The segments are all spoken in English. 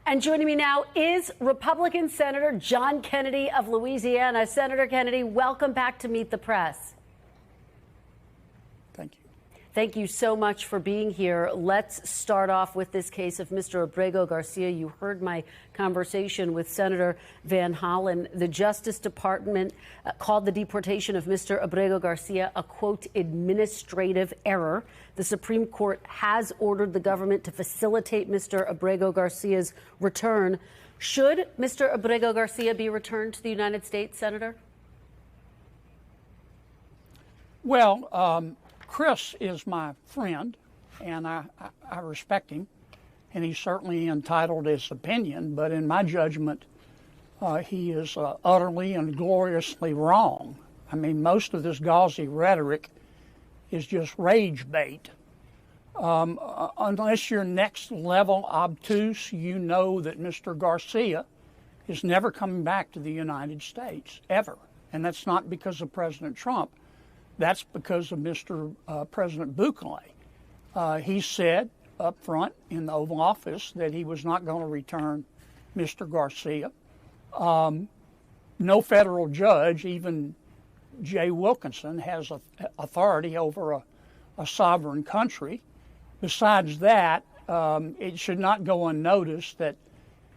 And joining me now is Republican Senator John Kennedy of Louisiana. Senator Kennedy, welcome back to Meet the Press. Thank you. Thank you so much for being here. Let's start off with this case of Mr. Abrego Garcia. You heard my conversation with Senator Van Hollen. The Justice Department called the deportation of Mr. Abrego Garcia a, quote, administrative error. The Supreme Court has ordered the government to facilitate Mr. Abrego Garcia's return. Should Mr. Abrego Garcia be returned to the United States, Senator? Well, Chris is my friend, and I respect him, and he's certainly entitled to his opinion, but in my judgment, he is utterly and gloriously wrong. I mean, most of this gauzy rhetoric is just rage bait. Unless you're next level obtuse, you know that Mr. Garcia is never coming back to the United States, ever. And that's not because of President Trump. That's because of Mr. President Bukele. He said up front in the Oval Office that he was not going to return Mr. Garcia. No federal judge, even Jay Wilkinson, has authority over a sovereign country. Besides that, it should not go unnoticed that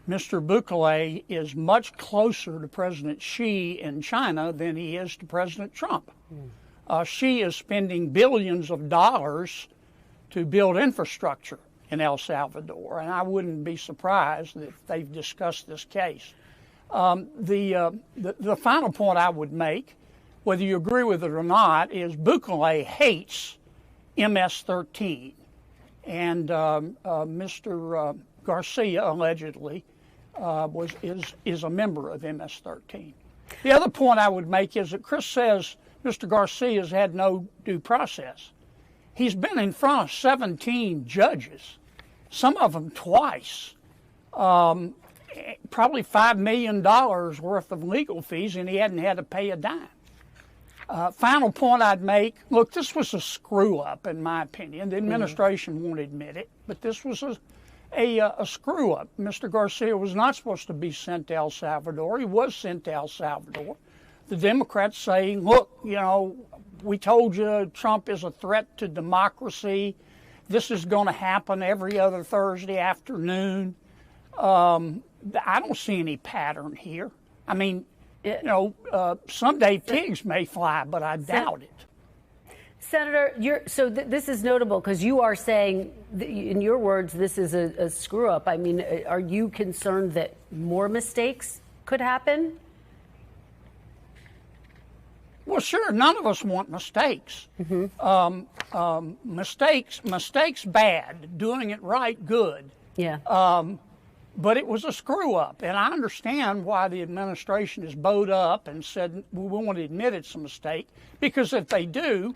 Mr. Bukele is much closer to President Xi in China than he is to President Trump. Xi is spending billions of dollars to build infrastructure in El Salvador, and I wouldn't be surprised if they've discussed this case. The final point I would make, whether you agree with it or not, is Bukele hates MS-13, and Mr. Garcia allegedly is a member of MS-13. The other point I would make is that Chris says Mr. Garcia's had no due process. He's been in front of 17 judges, some of them twice, probably $5 million worth of legal fees, and he hadn't had to pay a dime. Final point I'd make, look, this was a screw-up, in my opinion. The administration won't admit it, but this was a screw-up. Mr. Garcia was not supposed to be sent to El Salvador. He was sent to El Salvador. The Democrats say, look, you know, we told you Trump is a threat to democracy. This is going to happen every other Thursday afternoon. I don't see any pattern here. I mean, you know, someday pigs may fly, but I doubt it. Senator, this is notable because you are saying, in your words, this is a screw-up. I mean, are you concerned that more mistakes could happen? Well, sure. None of us want mistakes. Mistakes bad. Doing it right, good. Yeah. But it was a screw up, and I understand why the administration is bowed up and said we won't admit it's a mistake, because if they do,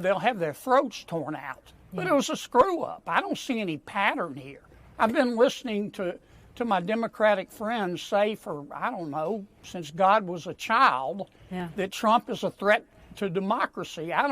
they'll have their throats torn out. But it was a screw up. I don't see any pattern here. I've been listening to my Democratic friends say for, I don't know, since God was a child, that Trump is a threat to democracy. I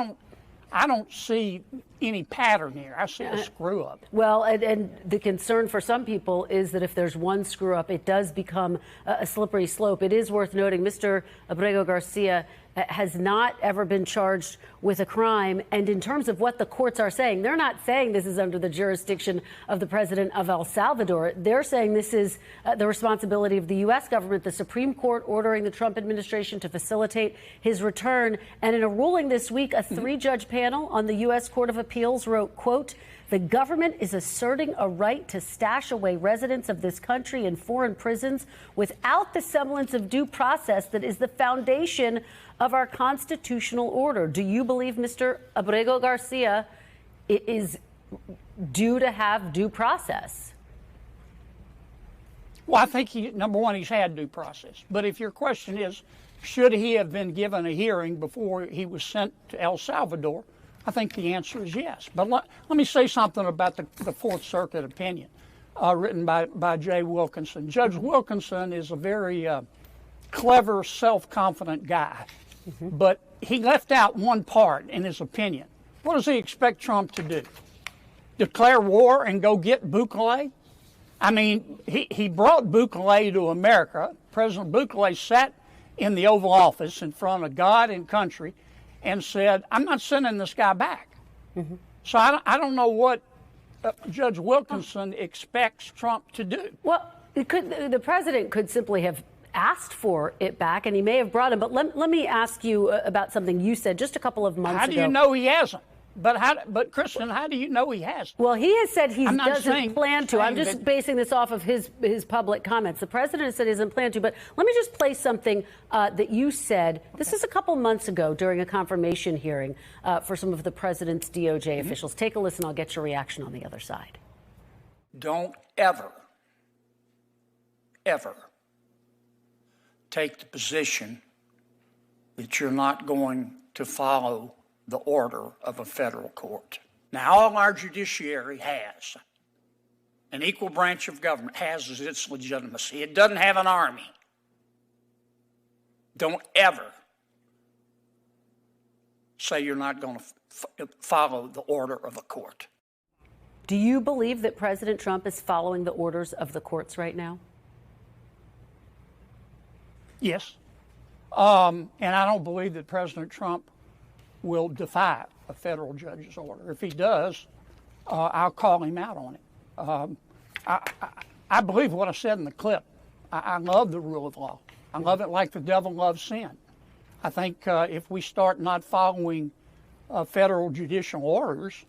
don't see any pattern here. I see a screw up. Well, and the concern for some people is that if there's one screw up, it does become a slippery slope. It is worth noting Mr. Abrego Garcia has not ever been charged with a crime. And in terms of what the courts are saying, they're not saying this is under the jurisdiction of the president of El Salvador. They're saying this is the responsibility of the U.S. government, the Supreme Court ordering the Trump administration to facilitate his return. And in a ruling this week, a three-judge panel on the U.S. Court of Appeals wrote, quote, "The government is asserting a right to stash away residents of this country in foreign prisons without the semblance of due process that is the foundation of our constitutional order." Do you believe Mr. Abrego Garcia is due to have due process? Well, I think number one, he's had due process. But if your question is, should he have been given a hearing before he was sent to El Salvador, I think the answer is yes. But let me say something about the Fourth Circuit opinion written by Jay Wilkinson. Judge Wilkinson is a very clever, self-confident guy. But he left out one part in his opinion. What does he expect Trump to do? Declare war and go get Bukele? I mean, he brought Bukele to America. President Bukele sat in the Oval Office in front of God and country and said, I'm not sending this guy back. Mm-hmm. So I don't know what Judge Wilkinson expects Trump to do. Well, the president could simply have asked for it back, and he may have brought him. But let me ask you about something you said just a couple of months ago. How do you know he hasn't? But Kristen, how do you know he hasn't? Well, he has said he doesn't plan to. I'm just basing this off of his public comments. The president has said he doesn't plan to. But let me just play something that you said. This is a couple months ago during a confirmation hearing for some of the president's DOJ officials. Take a listen. I'll get your reaction on the other side. Don't ever take the position that you're not going to follow the order of a federal court. Now, all our judiciary has, an equal branch of government has its legitimacy. It doesn't have an army. Don't ever say you're not going to follow the order of a court. Do you believe that President Trump is following the orders of the courts right now? Yes. And I don't believe that President Trump will defy a federal judge's order. If he does, I'll call him out on it. I believe what I said in the clip. I love the rule of law. I love it like the devil loves sin. I think if we start not following federal judicial orders,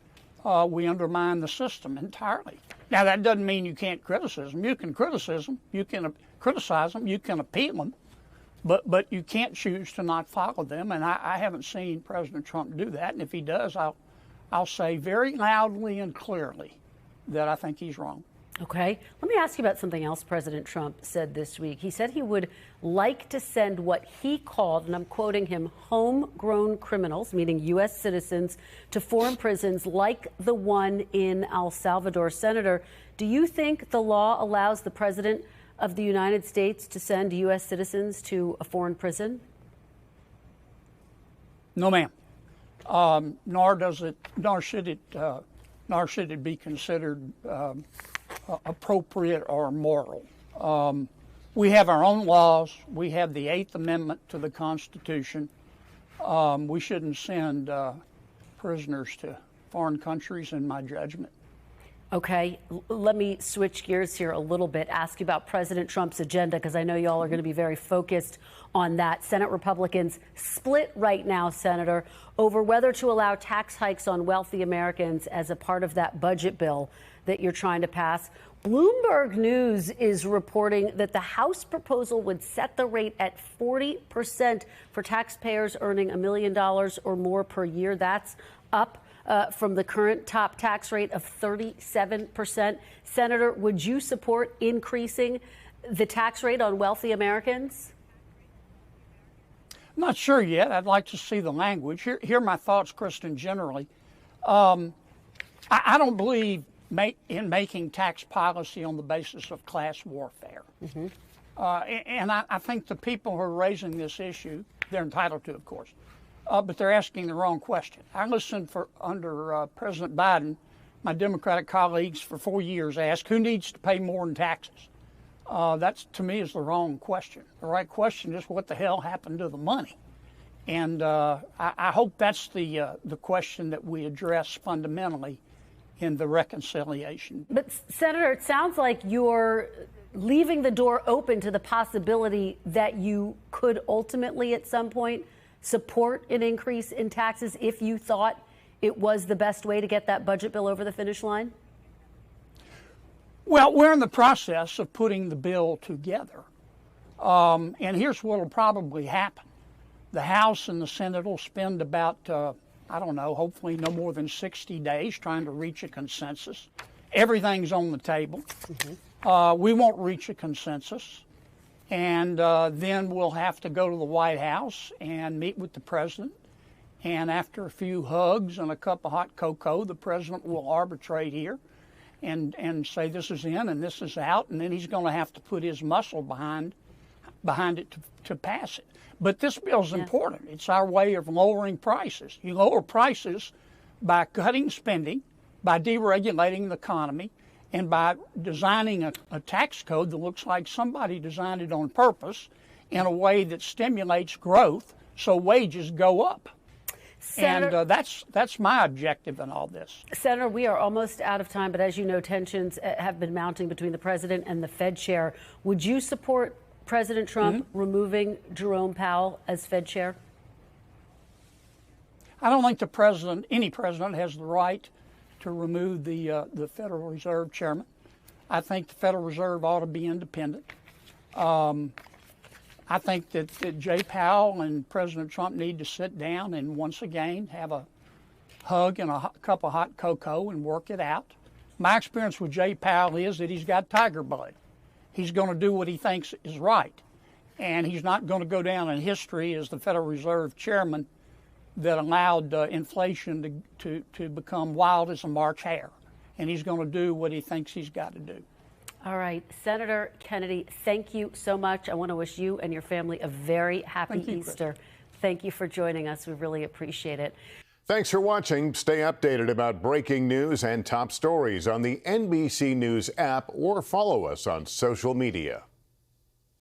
we undermine the system entirely. Now, that doesn't mean you can't criticize them. You can criticize them, you can appeal them, but you can't choose to not follow them, and I haven't seen President Trump do that. And if he does, I'll say very loudly and clearly that I think he's wrong. Okay. Let me ask you about something else President Trump said this week. He said he would like to send what he called, and I'm quoting him, homegrown criminals, meaning U.S. citizens, to foreign prisons like the one in El Salvador. Senator, do you think the law allows the president of the United States to send U.S. citizens to a foreign prison? No, ma'am. Nor should it be considered appropriate or moral. We have our own laws. We have the 8th Amendment to the Constitution. We shouldn't send prisoners to foreign countries, in my judgment. Okay, let me switch gears here a little bit, ask you about President Trump's agenda, because I know y'all are going to be very focused on that. Senate Republicans split right now, Senator, over whether to allow tax hikes on wealthy Americans as a part of that budget bill that you're trying to pass. Bloomberg News is reporting that the House proposal would set the rate at 40% for taxpayers earning $1 million or more per year. That's up from the current top tax rate of 37%. Senator, would you support increasing the tax rate on wealthy Americans? I'm not sure yet. I'd like to see the language. Here are my thoughts, Kristen, generally. I don't believe in making tax policy on the basis of class warfare. Mm-hmm. And I think the people who are raising this issue, they're entitled to, of course, but they're asking the wrong question. I listened under President Biden, my Democratic colleagues for 4 years asked, who needs to pay more in taxes? That, to me, is the wrong question. The right question is, what the hell happened to the money? And I hope that's the question that we address fundamentally in the reconciliation. But, Senator, it sounds like you're leaving the door open to the possibility that you could ultimately, at some point, support an increase in taxes if you thought it was the best way to get that budget bill over the finish line? Well, we're in the process of putting the bill together. And here's what will probably happen. The House and the Senate will spend about, hopefully no more than 60 days trying to reach a consensus. Everything's on the table. Mm-hmm. We won't reach a consensus. And then we'll have to go to the White House and meet with the president. And after a few hugs and a cup of hot cocoa, the president will arbitrate here and say this is in and this is out. And then he's going to have to put his muscle behind it to pass it. But this bill is important. It's our way of lowering prices. You lower prices by cutting spending, by deregulating the economy, and by designing a tax code that looks like somebody designed it on purpose in a way that stimulates growth so wages go up. Senator, and that's my objective in all this. Senator, we are almost out of time, but as you know, tensions have been mounting between the president and the Fed chair. Would you support President Trump removing Jerome Powell as Fed chair? I don't think any president has the right to remove the Federal Reserve chairman. I think the Federal Reserve ought to be independent. I think that Jay Powell and President Trump need to sit down and once again have a hug and a cup of hot cocoa and work it out. My experience with Jay Powell is that he's got tiger blood. He's going to do what he thinks is right. And he's not going to go down in history as the Federal Reserve chairman that allowed inflation to become wild as a March hare. And he's going to do what he thinks he's got to do. All right. Senator Kennedy, thank you so much. I want to wish you and your family a very happy Easter. Thank you for joining us. We really appreciate it. Thanks for watching. Stay updated about breaking news and top stories on the NBC News app or follow us on social media.